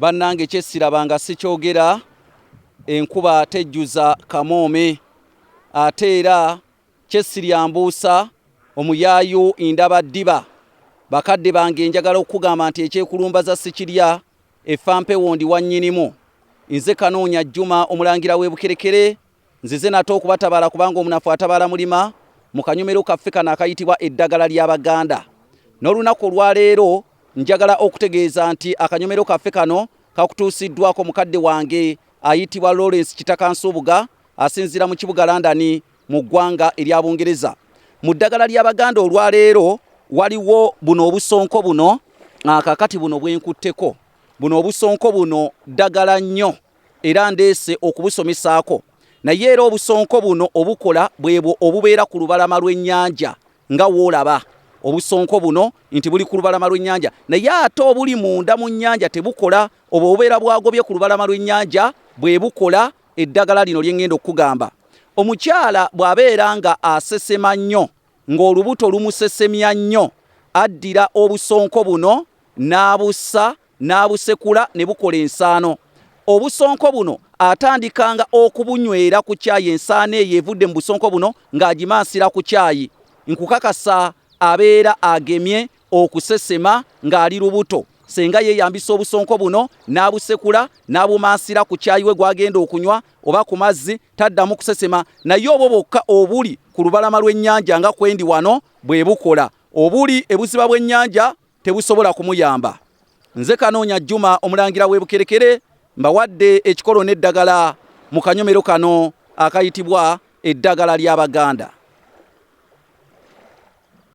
bannange kyesirabanga sikyogera enkuba tejjuza kamoome ate era kyesiryambuusa omuyaayu indaba ddiba bakadde bange njagala okugamba nti ekyekulumbaza sikirya effampewo ndi wannyinimu nze Kanoonya Juma omulangira w'Ebukerekere nzize nate okubatabala kubanga omunafu atabala mulima mu kanyomero kaffe kano akayitibwa eddagala ly'Abaganda. N'olunaku olwaleero njagala okutegeeza nti akanyomero kaffe kano kakutuusiddwako mukadde wange ayitibwa Lawrence Kitakansubuga asinzira mu kibuga London mu ggwanga erya Bungereza. Mu ddagala ly'Abaganda olwaleero waliwo buno obusonko buno kakati buno bwenkutteko. Buno obusonko buno ddagala nnyo era ndeese okubusomesaako. Naye era obusonko buno obukola bwebwo obubeera ku lubalama lw'ennyanja nga woolaba. Obusonko buno nti buli ku lubalama lw'ennyanja naye ate obuli munda mu nnyanja tebukola oba obubeera bwagobye ku lubalama lw'ennyanja bwe bukola eddagala lino lye ŋŋenda okugamba. Omukyala bw'abeera nga asesema nnyo ng'olubuto lumusesemya nnyo addira obusonko buno n'abussa n'abusekula ne bukola ensaano. Obusonko buno atandikanga okubunywera ku kyayi ensaano eyo evudde mu busonko buno ng'agimansira ku kyayi. Nkukakasa abeera agemye okusesema ng'ali lubuto senga yeeyambisa obusonko buno n'abusekula n'abumansira ku kyayi we gwagenda okunywa oba ku mazzi taddamu kusesema. Naye obwo bwokka obuli ku lubalama lw'ennyanja nga kwendi wano bwe bukola. Obuli ebuziba bw'ennyanja tebusobola kumuyamba. Nze Kanoonya Juma omulangira w'Ebukerekere mbawadde ekikolo n'eddagala mu kanyomero kano akayitibwa eddagala ly'Abaganda.